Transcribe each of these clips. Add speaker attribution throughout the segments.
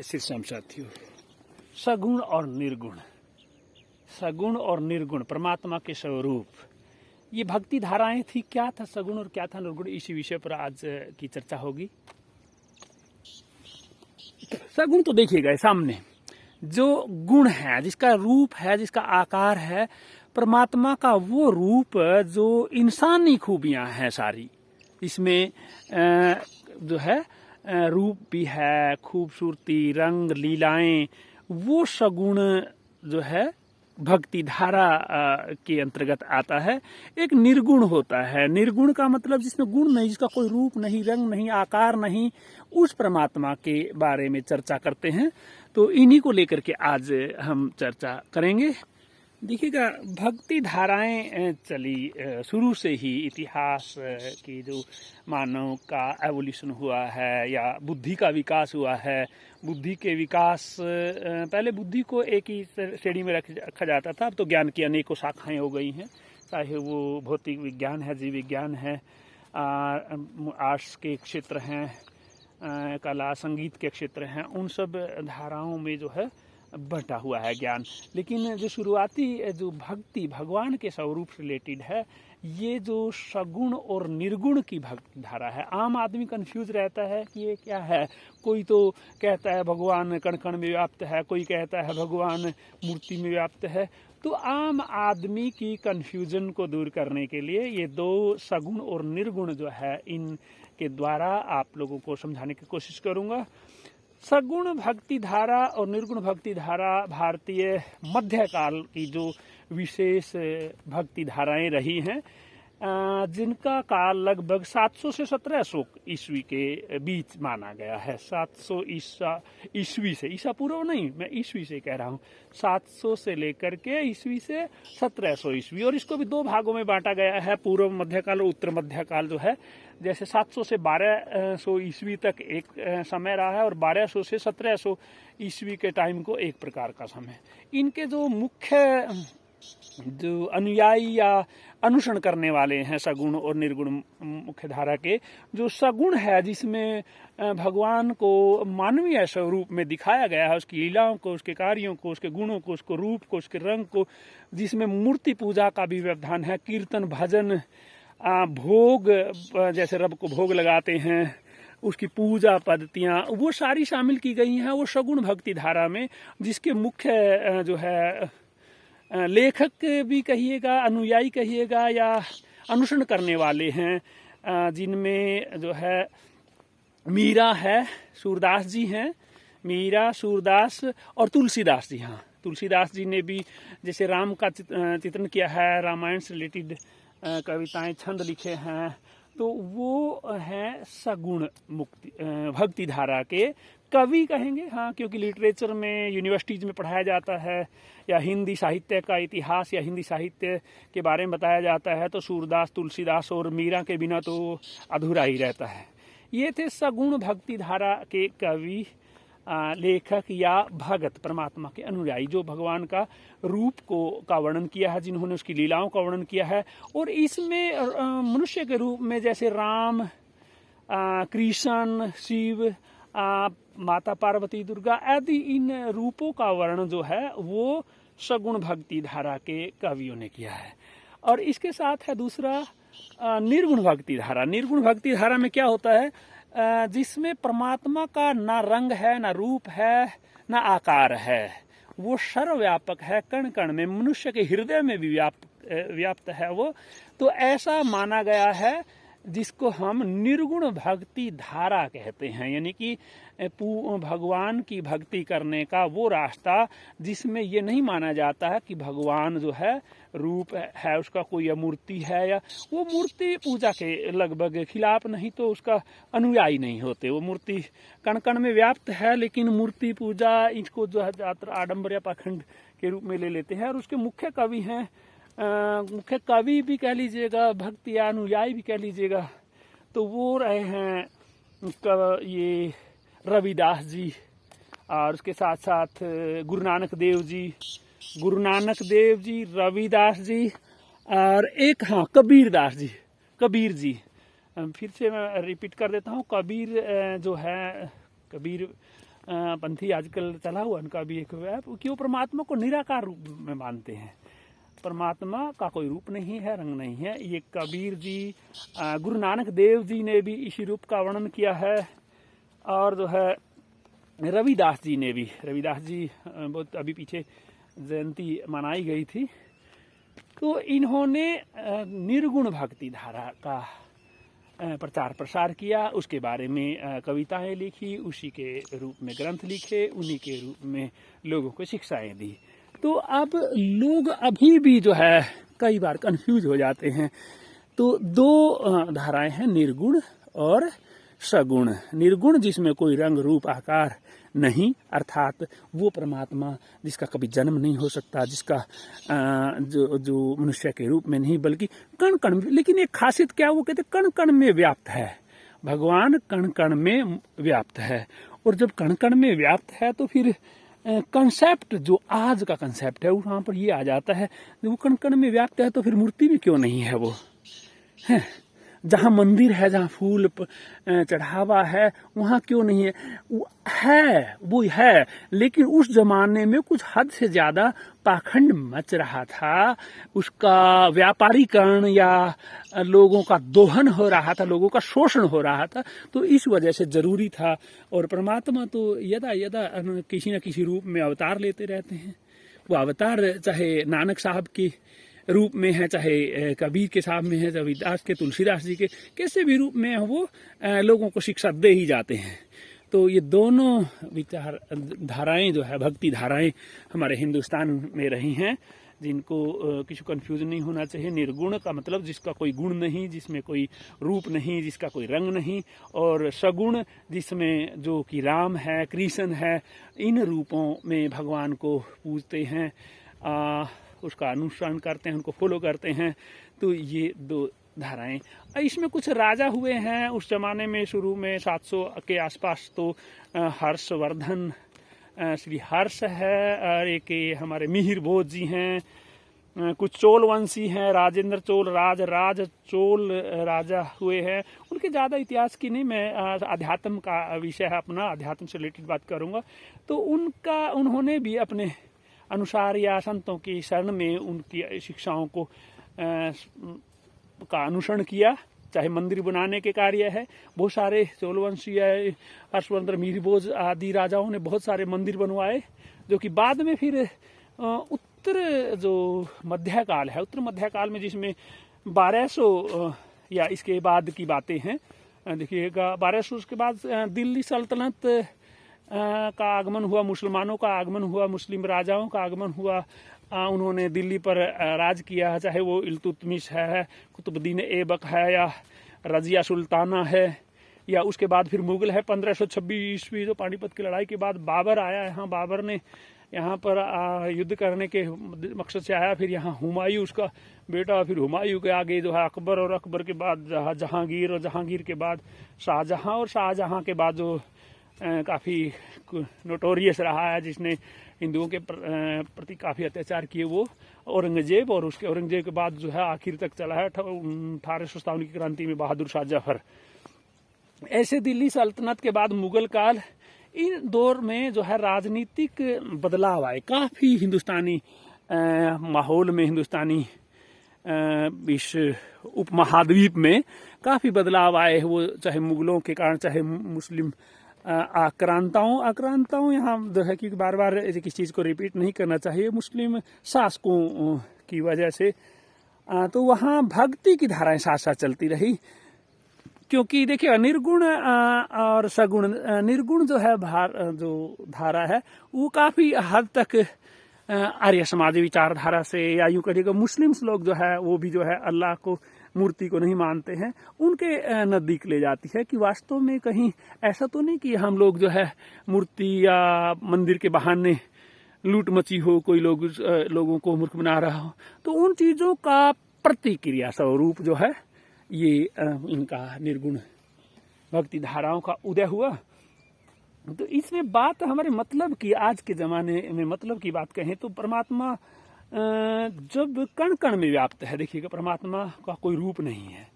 Speaker 1: श्री श्याम साथियों, सगुण और निर्गुण, सगुण और निर्गुण परमात्मा के स्वरूप, ये भक्ति धाराएं थी। क्या था सगुण और क्या था निर्गुण, इसी विषय पर आज की चर्चा होगी। सगुण तो देखिएगा सामने जो गुण है, जिसका रूप है, जिसका आकार है, परमात्मा का वो रूप जो इंसानी खूबियां हैं सारी इसमें जो है, रूप भी है, खूबसूरती, रंग, लीलाएं, वो सगुण जो है भक्ति धारा के अंतर्गत आता है। एक निर्गुण होता है। निर्गुण का मतलब जिसमें गुण नहीं, जिसका कोई रूप नहीं, रंग नहीं, आकार नहीं, उस परमात्मा के बारे में चर्चा करते हैं। तो इन्हीं को लेकर के आज हम चर्चा करेंगे। देखिएगा, भक्ति धाराएं चली शुरू से ही, इतिहास की जो मानव का एवोल्यूशन हुआ है या बुद्धि का विकास हुआ है। बुद्धि के विकास, पहले बुद्धि को एक ही श्रेणी में रखा जाता था, अब तो ज्ञान की अनेकों शाखाएं हो गई हैं। चाहे वो भौतिक विज्ञान है, जीव विज्ञान है, आर्ट्स के क्षेत्र हैं, कला संगीत के क्षेत्र हैं, उन सब धाराओं में जो है बटा हुआ है ज्ञान। लेकिन जो शुरुआती जो भक्ति भगवान के स्वरूप से रिलेटेड है, ये जो सगुण और निर्गुण की भक्ति धारा है। आम आदमी कंफ्यूज रहता है कि ये क्या है। कोई तो कहता है भगवान कण कण में व्याप्त है, कोई कहता है भगवान मूर्ति में व्याप्त है। तो आम आदमी की कंफ्यूजन को दूर करने के लिए ये दो सगुण और निर्गुण जो है, इनके द्वारा आप लोगों को समझाने की कोशिश करूंगा। सगुण भक्ति धारा और निर्गुण भक्ति धारा भारतीय मध्यकाल की जो विशेष भक्ति धाराएं रही हैं, जिनका काल लगभग 700 से 1700 ईस्वी के बीच माना गया है। 700 ईस्वी से, ईसा पूर्व नहीं, मैं ईस्वी से कह रहा हूँ। 700 से लेकर के ईस्वी से 1700 ईस्वी, और इसको भी दो भागों में बांटा गया है, पूर्व मध्यकाल और उत्तर मध्यकाल जो है। जैसे 700 से 1200 ईस्वी तक एक समय रहा है, और 1200 से 1700 ईस्वी के टाइम को एक प्रकार का समय। इनके जो मुख्य जो अनुयायी या अनुसरण करने वाले हैं सगुण और निर्गुण मुख्य धारा के, जो सगुण है जिसमें भगवान को मानवीय स्वरूप में दिखाया गया है, उसकी लीलाओं को, उसके कार्यों को, उसके गुणों को, उसको रूप को, उसके रंग को, जिसमें मूर्ति पूजा का भी व्यवधान है, कीर्तन, भजन, भोग, जैसे रब को भोग लगाते हैं, उसकी पूजा पद्धतियाँ, वो सारी शामिल की गई हैं वो सगुण भक्ति धारा में। जिसके मुख्य जो है लेखक भी कहिएगा, अनुयायी कहिएगा, या अनुसरण करने वाले हैं, जिनमें जो है मीरा है, सूरदास जी हैं, मीरा, सूरदास और तुलसीदास जी। हाँ, तुलसीदास जी ने भी जैसे राम का चित्रण किया है, रामायण से रिलेटेड कविताएं, छंद लिखे हैं, तो वो है सगुण मुक्ति भक्ति धारा के कवि कहेंगे। हाँ, क्योंकि लिटरेचर में, यूनिवर्सिटीज में पढ़ाया जाता है, या हिंदी साहित्य का इतिहास या हिंदी साहित्य के बारे में बताया जाता है, तो सूरदास, तुलसीदास और मीरा के बिना तो अधूरा ही रहता है। ये थे सगुण भक्ति धारा के कवि, लेखक या भगत, परमात्मा के अनुयायी, जो भगवान का रूप का वर्णन किया है, जिन्होंने उसकी लीलाओं का वर्णन किया है। और इसमें मनुष्य के रूप में जैसे राम, कृष्ण, शिव, माता पार्वती, दुर्गा आदि, इन रूपों का वर्णन जो है वो सगुण भक्ति धारा के कवियों ने किया है। और इसके साथ है दूसरा निर्गुण भक्ति धारा। निर्गुण भक्ति धारा में क्या होता है, जिसमें परमात्मा का ना रंग है, ना रूप है, ना आकार है, वो सर्वव्यापक है, कण कण में, मनुष्य के हृदय में भी व्याप्त है वो। तो ऐसा माना गया है, जिसको हम निर्गुण भक्ति धारा कहते हैं। यानी कि भगवान की भक्ति करने का वो रास्ता जिसमें ये नहीं माना जाता है कि भगवान जो है रूप है, उसका कोई मूर्ति है, या वो मूर्ति पूजा के लगभग खिलाफ नहीं तो उसका अनुयायी नहीं होते। वो मूर्ति कण कण में व्याप्त है, लेकिन मूर्ति पूजा इसको जो है ज्यादातर आडम्बर या पाखंड के रूप में ले लेते हैं। और उसके मुख्य कवि हैं, मुख्य कवि भी कह लीजिएगा, भक्ति या अनुयायी भी कह लीजिएगा, तो वो रहे हैं ये रविदास जी, और उसके साथ साथ गुरु नानक देव जी, रविदास जी, और एक हाँ कबीर जी। फिर से मैं रिपीट कर देता हूँ, कबीर जो है, कबीर पंथी आजकल चला हुआ उनका भी एक है कि वो परमात्मा को निराकार रूप में मानते हैं। परमात्मा का कोई रूप नहीं है, रंग नहीं है। ये कबीर जी, गुरु नानक देव जी ने भी इसी रूप का वर्णन किया है, और जो है रविदास जी ने भी, रविदास जी बहुत अभी पीछे जयंती मनाई गई थी, तो इन्होंने निर्गुण भक्ति धारा का प्रचार प्रसार किया, उसके बारे में कविताएं लिखी, उसी के रूप में ग्रंथ लिखे, उन्हीं के रूप में लोगों को शिक्षाएं दी। तो अब लोग अभी भी जो है कई बार कंफ्यूज हो जाते हैं। तो दो धाराएं हैं, निर्गुण और सगुण। निर्गुण जिसमें कोई रंग रूप आकार नहीं, अर्थात वो परमात्मा जिसका कभी जन्म नहीं हो सकता, जिसका जो मनुष्य के रूप में नहीं बल्कि कण कण में, लेकिन एक खासियत क्या, वो कहते कण कण में व्याप्त है। भगवान कण कण में व्याप्त है, और जब कण कण में व्याप्त है तो फिर कंसेप्ट जो आज का कंसेप्ट है वहाँ पर ये आ जाता है, जब वो कण कण में व्याप्त है तो फिर मूर्ति भी क्यों नहीं है वो है। जहाँ मंदिर है, जहाँ फूल चढ़ावा है, वहाँ क्यों नहीं है? वो है, लेकिन उस जमाने में कुछ हद से ज्यादा पाखंड मच रहा था, उसका व्यापारीकरण या लोगों का दोहन हो रहा था, लोगों का शोषण हो रहा था, तो इस वजह से जरूरी था। और परमात्मा तो यदा यदा किसी न किसी रूप में अवतार लेते रहते हैं। वो अवतार चाहे नानक साहब की रूप में है, चाहे कबीर के साहब में है, रविदास के, तुलसीदास जी के, कैसे भी रूप में वो लोगों को शिक्षा दे ही जाते हैं। तो ये दोनों विचार धाराएं जो है, भक्ति धाराएं हमारे हिंदुस्तान में रही हैं, जिनको किसी कंफ्यूजन नहीं होना चाहिए। निर्गुण का मतलब जिसका कोई गुण नहीं, जिसमें कोई रूप नहीं, जिसका कोई रंग नहीं, और सगुण जिसमें जो कि राम है, कृष्ण है, इन रूपों में भगवान को पूजते हैं, उसका अनुसरण करते हैं, उनको फॉलो करते हैं। तो ये दो धाराएं, इसमें कुछ राजा हुए हैं उस जमाने में, शुरू में 700 के आसपास। तो हर्षवर्धन, श्री हर्ष है, और एक हमारे मिहिर भोज जी हैं, कुछ चोल वंशी हैं, राजेंद्र चोल, राज चोल राजा हुए हैं। उनके ज़्यादा इतिहास की नहीं, मैं अध्यात्म का विषय है अपना, अध्यात्म से रिलेटेड बात करूँगा। तो उन्होंने भी अपने अनुसार या संतों की शरण में उनकी शिक्षाओं को का अनुसरण किया, चाहे मंदिर बनाने के कार्य है। बहुत सारे चोलवंशी, हर्षवर्धन, मिहिरभोज आदि राजाओं ने बहुत सारे मंदिर बनवाए, जो कि बाद में फिर उत्तर जो मध्यकाल है, उत्तर मध्यकाल में, जिसमें 1200 या इसके बाद की बातें हैं, देखिएगा 1200 के बाद दिल्ली सल्तनत का आगमन हुआ, मुसलमानों का आगमन हुआ, मुस्लिम राजाओं का आगमन हुआ। उन्होंने दिल्ली पर राज किया, चाहे वो इल्तुतमिश है, कुतुबुद्दीन ऐबक है, या रजिया सुल्ताना है, या उसके बाद फिर मुगल है। 1526 ईस्वी जो पानीपत की लड़ाई के बाद बाबर आया यहाँ, बाबर ने यहाँ पर युद्ध करने के मकसद से आया। फिर यहाँ हुमायूं उसका बेटा, फिर हुमायूं के आगे जो है अकबर, और अकबर के बाद जहांगीर, और जहांगीर के बाद शाहजहां, और शाहजहां के बाद जो काफ़ी नोटोरियस रहा है, जिसने हिंदुओं के प्रति काफ़ी अत्याचार किए, वो औरंगजेब। और उसके औरंगजेब के बाद जो है आखिर तक चला है 1857 की क्रांति में बहादुर शाह जफर। ऐसे दिल्ली सल्तनत के बाद मुगल काल, इन दौर में जो है राजनीतिक बदलाव आए काफ़ी हिंदुस्तानी माहौल में, हिंदुस्तानी इस उपमहाद्वीप में काफ़ी बदलाव आए। वो चाहे मुगलों के कारण, चाहे मुस्लिम आक्रांताओं यहाँ जो है, क्योंकि बार बार किसी चीज़ को रिपीट नहीं करना चाहिए, मुस्लिम शासकों की वजह से, तो वहाँ भक्ति की धाराएं साथ साथ चलती रही। क्योंकि देखिए निर्गुण और सगुण, निर्गुण जो है जो धारा है वो काफ़ी हद तक आर्य समाजी विचारधारा से, या यूँ करिएगा मुस्लिम्स लोग जो है वो भी जो है अल्लाह को, मूर्ति को नहीं मानते हैं, उनके नज़दीक ले जाती है। कि वास्तव में कहीं ऐसा तो नहीं कि हम लोग जो है मूर्ति या मंदिर के बहाने लूट मची हो, कोई लोगों को मूर्ख बना रहा हो। तो उन चीज़ों का प्रतिक्रिया स्वरूप जो है ये इनका निर्गुण भक्ति धाराओं का उदय हुआ। तो इसमें बात हमारे मतलब की, आज के ज़माने में मतलब की बात कहें तो परमात्मा जब कण कण में व्याप्त है, देखिएगा परमात्मा का कोई रूप नहीं है,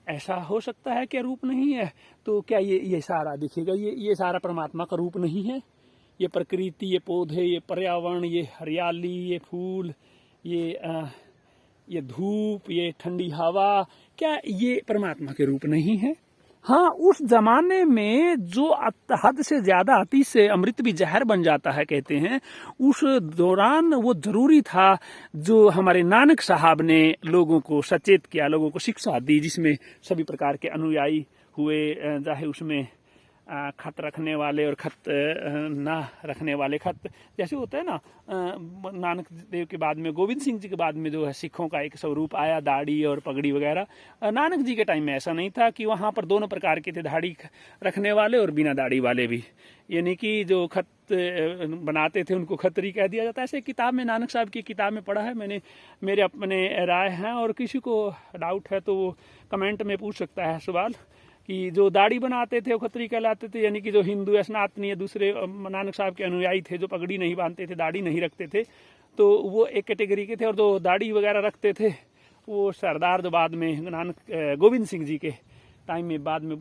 Speaker 1: ऐसा हो सकता है कि रूप नहीं है? तो क्या ये सारा दिखेगा, ये सारा परमात्मा का रूप नहीं है? ये प्रकृति, ये पौधे, ये पर्यावरण, ये हरियाली, ये फूल, ये धूप, ये ठंडी हवा, क्या ये परमात्मा के रूप नहीं है? हाँ, उस जमाने में जो हद से ज्यादा अति से अमृत भी जहर बन जाता है कहते हैं, उस दौरान वो जरूरी था जो हमारे नानक साहब ने लोगों को सचेत किया, लोगों को शिक्षा दी, जिसमें सभी प्रकार के अनुयायी हुए, चाहे उसमें खत रखने वाले और खत ना रखने वाले। खत जैसे होता है ना, नानक देव के बाद में, गोविंद सिंह जी के बाद में जो है सिखों का एक स्वरूप आया, दाढ़ी और पगड़ी वगैरह। नानक जी के टाइम में ऐसा नहीं था कि वहाँ पर दोनों प्रकार के थे, दाढ़ी रखने वाले और बिना दाढ़ी वाले भी, यानी कि जो खत बनाते थे उनको खतरी कह दिया जाता है। ऐसे किताब में, नानक साहब की किताब में पढ़ा है मैंने, मेरे अपने राय हैं, और किसी को डाउट है तो वो कमेंट में पूछ सकता है सवाल, कि जो दाढ़ी बनाते थे वो खत्री कहलाते थे, यानी कि जो हिंदू स्नातनीय दूसरे नानक साहब के अनुयायी थे, जो पगड़ी नहीं बांधते थे, दाढ़ी नहीं रखते थे, तो वो एक कैटेगरी के थे। और जो दाढ़ी वगैरह रखते थे वो सरदार, जो बाद में नानक गोविंद सिंह जी के टाइम में, बाद में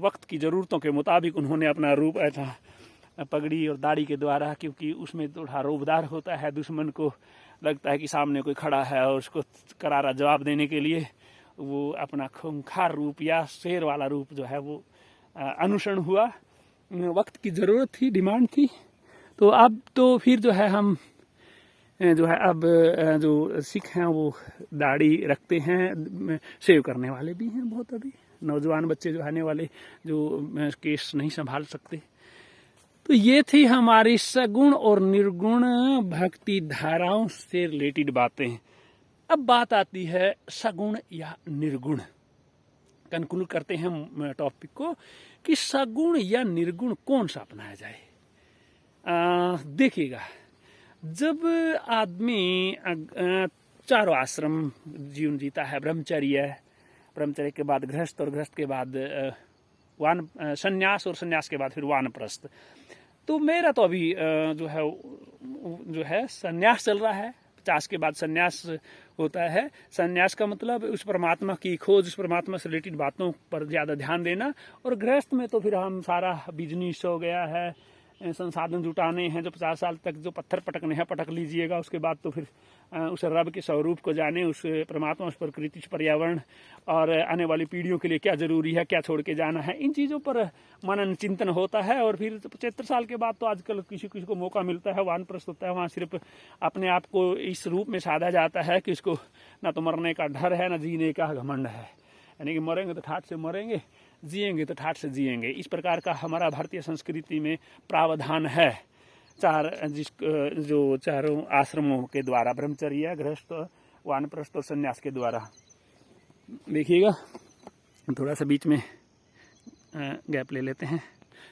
Speaker 1: वक्त की ज़रूरतों के मुताबिक उन्होंने अपना रूप ऐसा पगड़ी और दाढ़ी के द्वारा, क्योंकि उसमें थोड़ा रोबदार होता है, दुश्मन को लगता है कि सामने कोई खड़ा है और उसको करारा जवाब देने के लिए वो अपना खूंखार रूप या शेर वाला रूप जो है वो अनुसरण हुआ। वक्त की ज़रूरत थी, डिमांड थी। तो अब तो फिर जो है हम जो है अब जो सिख हैं वो दाढ़ी रखते हैं, शेव करने वाले भी हैं बहुत। अभी नौजवान बच्चे जो आने वाले, जो केस नहीं संभाल सकते। तो ये थी हमारी सगुण और निर्गुण भक्ति धाराओं से रिलेटेड बातें। अब बात आती है सगुण या निर्गुण। कंक्लूड करते हैं टॉपिक को कि सगुण या निर्गुण कौन सा अपनाया जाए। देखिएगा, जब आदमी चारों आश्रम जीवन जीता है, ब्रह्मचर्य के बाद गृहस्थ, और गृहस्थ के बाद संन्यास, और संन्यास के बाद फिर वानप्रस्थ। तो मेरा तो अभी जो है संन्यास चल रहा है। 50 के बाद संन्यास होता है। संन्यास का मतलब उस परमात्मा की खोज, उस परमात्मा से रिलेटेड बातों पर ज़्यादा ध्यान देना। और गृहस्थ में तो फिर हम सारा बिजनेस हो गया है, संसाधन जुटाने हैं, जो 50 साल तक जो पत्थर पटकने हैं पटक लीजिएगा। उसके बाद तो फिर उस रब के स्वरूप को जाने, उस परमात्मा, उस प्रकृति, उस पर्यावरण और आने वाली पीढ़ियों के लिए क्या जरूरी है, क्या छोड़ के जाना है, इन चीज़ों पर मनन चिंतन होता है। और फिर 75 साल के बाद तो आजकल किसी किसी को मौका मिलता है, वानप्रस्थ होता है, वहाँ सिर्फ अपने आप को इस रूप में साधा जाता है कि उसको ना तो मरने का डर है, ना जीने का घमंड है। यानी कि मरेंगे तो ठाठ से मरेंगे, जिएंगे तो ठाठ से जिएंगे। इस प्रकार का हमारा भारतीय संस्कृति में प्रावधान है। जो चारों आश्रमों के द्वारा, ब्रह्मचर्य, गृहस्थ, वानप्रस्थ और संन्यास के द्वारा। देखिएगा, थोड़ा सा बीच में गैप ले लेते हैं।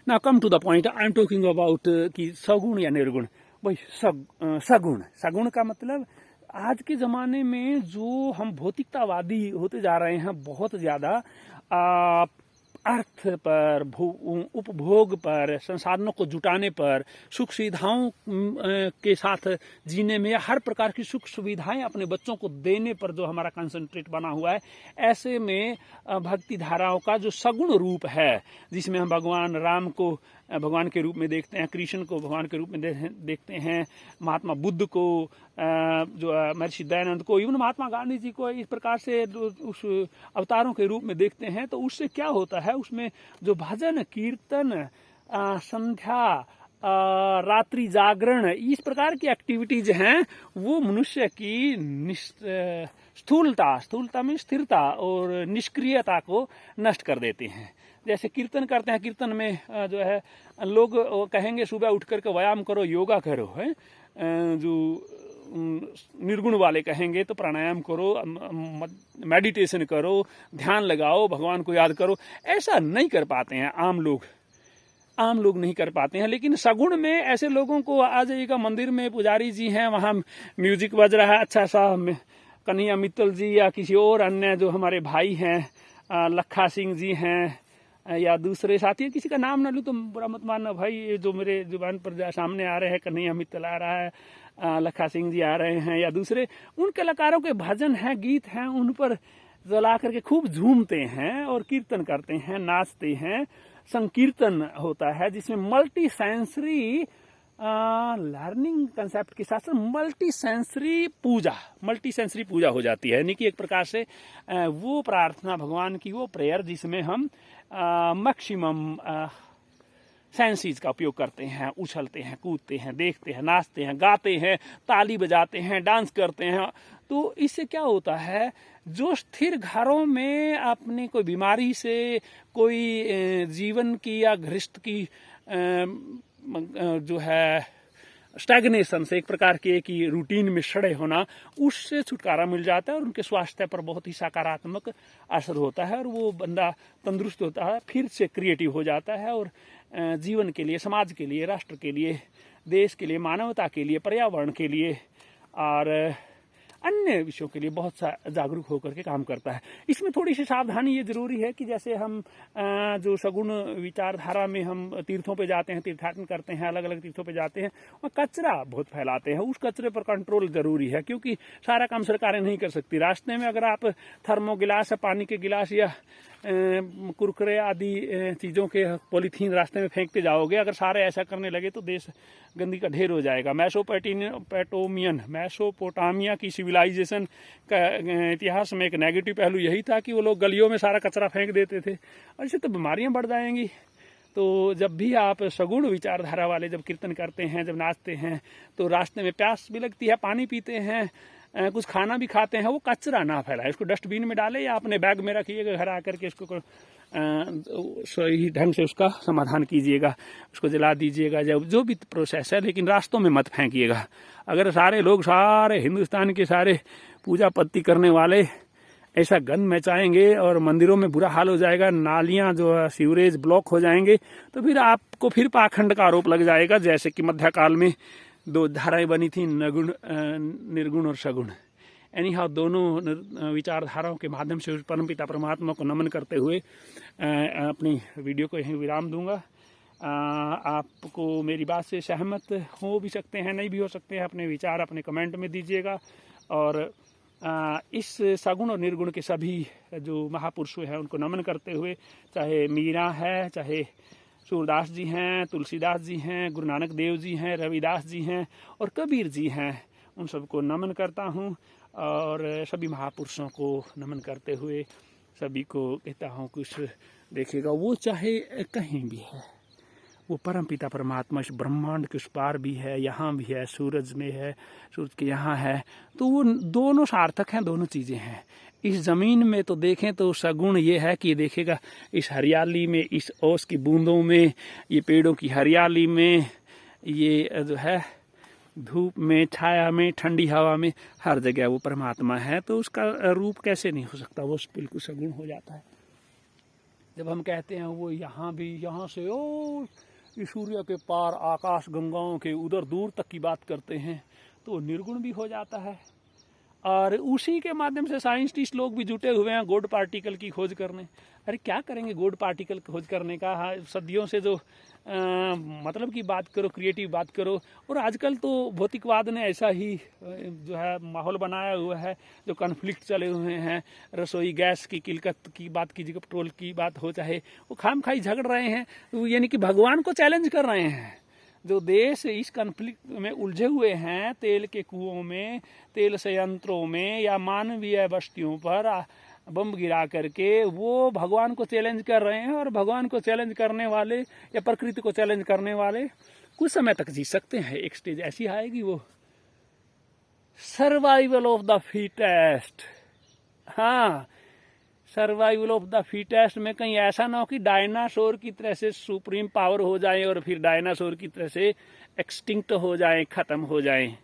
Speaker 1: Now come to the point. I am talking about कि सगुण या निर्गुण। भाई सगुण का मतलब आज के ज़माने में जो हम भौतिकतावादी होते जा रहे हैं, बहुत ज़्यादा अर्थ पर, उपभोग पर, संसाधनों को जुटाने पर, सुख सुविधाओं के साथ जीने में, या हर प्रकार की सुख सुविधाएं अपने बच्चों को देने पर जो हमारा कंसंट्रेट बना हुआ है, ऐसे में भक्ति धाराओं का जो सगुण रूप है, जिसमें हम भगवान राम को भगवान के रूप में देखते हैं, कृष्ण को भगवान के रूप में देखते हैं, महात्मा बुद्ध को, जो महर्षि दयानंद को, इवन महात्मा गांधी जी को इस प्रकार से उस अवतारों के रूप में देखते हैं। तो उससे क्या होता है, उसमें जो भजन, कीर्तन, संध्या, रात्रि जागरण, इस प्रकार की एक्टिविटीज हैं, वो मनुष्य की स्थूलता में स्थिरता और निष्क्रियता को नष्ट कर देते हैं। जैसे कीर्तन करते हैं, कीर्तन में जो है लोग कहेंगे सुबह उठ करके व्यायाम करो, योगा करो, है। जो निर्गुण वाले कहेंगे तो प्राणायाम करो, मेडिटेशन करो, ध्यान लगाओ, भगवान को याद करो। ऐसा नहीं कर पाते हैं आम लोग नहीं कर पाते हैं। लेकिन सगुण में ऐसे लोगों को, आ जाइएगा मंदिर में, पुजारी जी हैं, वहाँ म्यूजिक बज रहा है अच्छा सा, कन्हैया मित्तल जी या किसी और अन्य जो हमारे भाई हैं, लखा सिंह जी हैं, या दूसरे साथी, किसी का नाम ना लूँ तो बुरा मत मानना भाई, जो मेरे जुबान पर सामने आ रहे हैं, कन्हैया मित्तल आ रहा है, लखा सिंह जी आ रहे हैं, या दूसरे उन कलाकारों के भजन हैं, गीत हैं, उन पर जला करके खूब झूमते हैं और कीर्तन करते हैं, नाचते हैं, संकीर्तन होता है जिसमें मल्टी सेंसरी लर्निंग कंसेप्ट के साथ साथ मल्टी सेंसरी पूजा हो जाती है। यानी कि एक प्रकार से वो प्रार्थना भगवान की, वो प्रेयर जिसमें हम मैक्सिमम सेंसेस का उपयोग करते हैं, उछलते हैं, कूदते हैं, देखते हैं, नाचते हैं, गाते हैं, ताली बजाते हैं, डांस करते हैं। तो इससे क्या होता है, जो स्थिर घरों में अपने कोई बीमारी से, कोई जीवन की या गृहस्थ की जो है स्टैग्नेशन से, एक प्रकार के कि रूटीन में सड़े होना, उससे छुटकारा मिल जाता है और उनके स्वास्थ्य पर बहुत ही सकारात्मक असर होता है और वो बंदा तंदुरुस्त होता है, फिर से क्रिएटिव हो जाता है और जीवन के लिए, समाज के लिए, राष्ट्र के लिए, देश के लिए, मानवता के लिए, पर्यावरण के लिए और अन्य विषयों के लिए बहुत सा जागरूक होकर के काम करता है। इसमें थोड़ी सी सावधानी ये जरूरी है कि जैसे हम जो सगुण विचारधारा में हम तीर्थों पे जाते हैं, तीर्थाटन करते हैं, अलग अलग तीर्थों पे जाते हैं, और कचरा बहुत फैलाते हैं, उस कचरे पर कंट्रोल जरूरी है, क्योंकि सारा काम सरकारें नहीं कर सकती। रास्ते में अगर आप थर्मो गिलास, पानी के गिलास या कुरकुरे आदि चीज़ों के पॉलीथीन रास्ते में फेंकते जाओगे, अगर सारे ऐसा करने लगे तो देश गंदगी का ढेर हो जाएगा। मेसोपोटामिया की सिविलाइजेशन का इतिहास में एक नेगेटिव पहलू यही था कि वो लोग गलियों में सारा कचरा फेंक देते थे, और इससे तो बीमारियां बढ़ जाएंगी। तो जब भी आप सगुण विचारधारा वाले जब कीर्तन करते हैं, जब नाचते हैं, तो रास्ते में प्यास भी लगती है, पानी पीते हैं, कुछ खाना भी खाते हैं, वो कचरा ना फैलाए, इसको डस्टबिन में डाले या अपने बैग में रखिएगा, घर आकर के इसको सही ढंग से उसका समाधान कीजिएगा, उसको जला दीजिएगा, जब जो भी प्रोसेस है, लेकिन रास्तों में मत फेंकिएगा। अगर सारे लोग, सारे हिंदुस्तान के सारे पूजा पत्ती करने वाले ऐसा गंद मचाएंगे और मंदिरों में बुरा हाल हो जाएगा, नालियां जो है सीवरेज ब्लॉक हो जाएंगे, तो फिर आपको फिर पाखंड का आरोप लग जाएगा, जैसे कि मध्यकाल में 2 धाराएं बनी थी, निर्गुण और सगुण। एनीहाउ दोनों विचारधाराओं के माध्यम से परमपिता परमात्मा को नमन करते हुए अपनी वीडियो को यहीं विराम दूंगा। आपको मेरी बात से सहमत हो भी सकते हैं, नहीं भी हो सकते हैं, अपने विचार अपने कमेंट में दीजिएगा। और इस सगुण और निर्गुण के सभी जो महापुरुष हैं उनको नमन करते हुए, चाहे मीरा है, चाहे सूरदास जी हैं, तुलसीदास जी हैं, गुरु नानक देव जी हैं, रविदास जी हैं और कबीर जी हैं, उन सबको नमन करता हूँ। और सभी महापुरुषों को नमन करते हुए सभी को कहता हूँ, कुछ देखिएगा, वो चाहे कहीं भी है, वो परमपिता परमात्मा इस ब्रह्मांड के उस पार भी है, यहाँ भी है, सूरज में है, सूरज के यहाँ है, तो वो दोनों सार्थक हैं, दोनों चीज़ें हैं। इस ज़मीन में तो देखें तो सगुण ये है कि देखिएगा, इस हरियाली में, इस ओस की बूंदों में, ये पेड़ों की हरियाली में, ये जो है धूप में, छाया में, ठंडी हवा में, हर जगह वो परमात्मा है। तो उसका रूप कैसे नहीं हो सकता, वो बिल्कुल सगुण हो जाता है। जब हम कहते हैं वो यहाँ भी, यहाँ से ओ सूर्य के पार आकाश गंगाओं के उधर दूर तक की बात करते हैं, तो निर्गुण भी हो जाता है। और उसी के माध्यम से साइंटिस्ट लोग भी जुटे हुए हैं गॉड पार्टिकल की खोज करने। अरे क्या करेंगे गॉड पार्टिकल खोज करने का, हाँ, सदियों से जो मतलब की बात करो, क्रिएटिव बात करो। और आजकल तो भौतिकवाद ने ऐसा ही जो है माहौल बनाया हुआ है, जो कन्फ्लिक्ट चले हुए हैं, रसोई गैस की किल्लत की बात कीजिए, पेट्रोल की बात हो, चाहे वो खाम खाई झगड़ रहे हैं, यानी कि भगवान को चैलेंज कर रहे हैं। जो देश इस कन्फ्लिक्ट में उलझे हुए हैं, तेल के कुओं में, तेल संयंत्रों में या मानवीय बस्तियों पर बम गिरा करके वो भगवान को चैलेंज कर रहे हैं। और भगवान को चैलेंज करने वाले या प्रकृति को चैलेंज करने वाले कुछ समय तक जी सकते हैं। एक स्टेज ऐसी आएगी, वो सर्वाइवल ऑफ द फिटेस्ट। हाँ, सर्वाइवल ऑफ द फिटेस्ट में कहीं ऐसा ना हो कि डायनासोर की तरह से सुप्रीम पावर हो जाए और फिर डायनासोर की तरह से एक्सटिंक्ट हो जाए, खत्म हो जाए।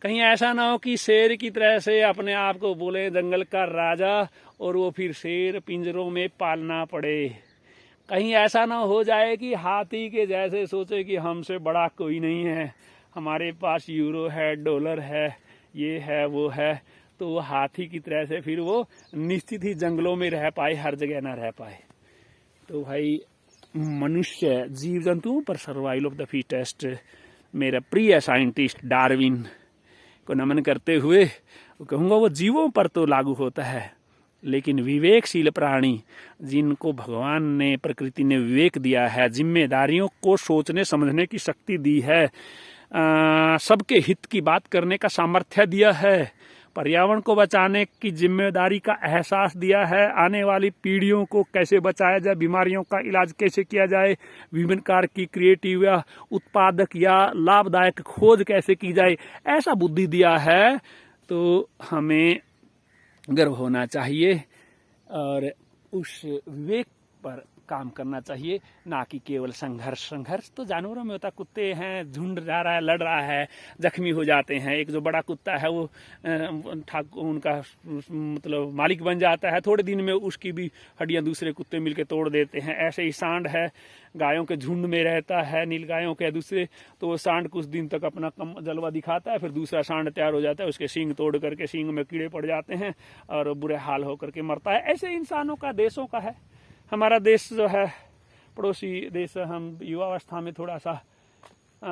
Speaker 1: कहीं ऐसा ना हो कि शेर की तरह से अपने आप को बोले जंगल का राजा और वो फिर शेर पिंजरों में पालना पड़े। कहीं ऐसा ना हो जाए कि हाथी के जैसे सोचे कि हमसे बड़ा कोई नहीं है, हमारे पास यूरो है, डॉलर है, ये है, वो है। तो वो हाथी की तरह से फिर वो निश्चित ही जंगलों में रह पाए, हर जगह ना रह पाए। तो भाई मनुष्य जीव जंतुओं पर सर्वाइवल ऑफ द फिटेस्ट, मेरा प्रिय साइंटिस्ट डार्विन को नमन करते हुए कहूँगा वो जीवों पर तो लागू होता है, लेकिन विवेकशील प्राणी, जिनको भगवान ने, प्रकृति ने विवेक दिया है, जिम्मेदारियों को सोचने समझने की शक्ति दी है, सबके हित की बात करने का सामर्थ्य दिया है, पर्यावरण को बचाने की जिम्मेदारी का एहसास दिया है, आने वाली पीढ़ियों को कैसे बचाया जाए, बीमारियों का इलाज कैसे किया जाए, विभिन्न प्रकार की क्रिएटिव या उत्पादक या लाभदायक खोज कैसे की जाए, ऐसा बुद्धि दिया है, तो हमें गर्व होना चाहिए और उस विवेक पर काम करना चाहिए, ना कि केवल संघर्ष तो जानवरों में होता, कुत्ते हैं, झुंड जा रहा है, लड़ रहा है, जख्मी हो जाते हैं, एक जो बड़ा कुत्ता है वो उनका मतलब मालिक बन जाता है, थोड़े दिन में उसकी भी हड्डियां दूसरे कुत्ते मिलके तोड़ देते हैं। ऐसे ही सांड है, गायों के झुंड में रहता है, नील गायों के दूसरे, तो वो सांड कुछ दिन तक अपना जलवा दिखाता है, फिर दूसरा सांड तैयार हो जाता है, उसके सींग तोड़ करके सींग में कीड़े पड़ जाते हैं और बुरे हाल होकर के मरता है। ऐसे इंसानों का, देशों का है। हमारा देश जो है पड़ोसी देश, हम युवावस्था में थोड़ा सा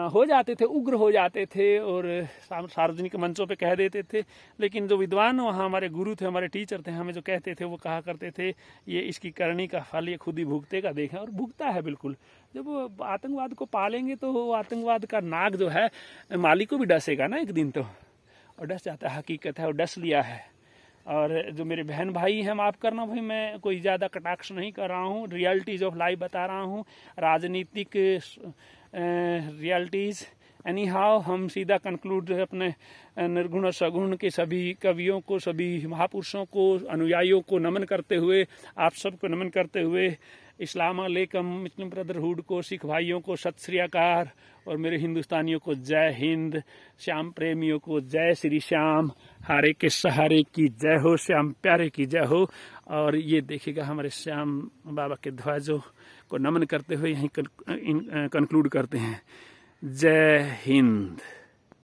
Speaker 1: हो जाते थे, उग्र हो जाते थे और सार्वजनिक मंचों पे कह देते थे, लेकिन जो विद्वान वहाँ हमारे गुरु थे, हमारे टीचर थे, हमें जो कहते थे वो कहा करते थे, ये इसकी करनी का फल ये खुद ही भुगतेगा, देखें, और भुगता है बिल्कुल। जब वो आतंकवाद को पालेंगे तो वो आतंकवाद का नाग जो है मालिक को भी डसेगा ना एक दिन, तो और डस जाता है, हकीकत है, और डस लिया है। और जो मेरे बहन भाई हैं, माफ़ करना भाई, मैं कोई ज़्यादा कटाक्ष नहीं कर रहा हूँ, रियलिटीज़ ऑफ लाइफ बता रहा हूँ, राजनीतिक रियलिटीज़। एनी हाउ हम सीधा कंक्लूड अपने निर्गुण और सगुण के सभी कवियों को, सभी महापुरुषों को, अनुयायियों को नमन करते हुए, आप सबको नमन करते हुए, इस्लाम अलैकुम, मुस्लिम ब्रदरहुड को, सिख भाइयों को सत श्री अकाल, और मेरे हिंदुस्तानियों को जय हिंद, श्याम प्रेमियों को जय श्री श्याम, हारे के सहारे की जय हो, श्याम प्यारे की जय हो। और ये देखिएगा हमारे श्याम बाबा के ध्वजों को नमन करते हुए यहीं कंक्लूड करते हैं। जय हिंद।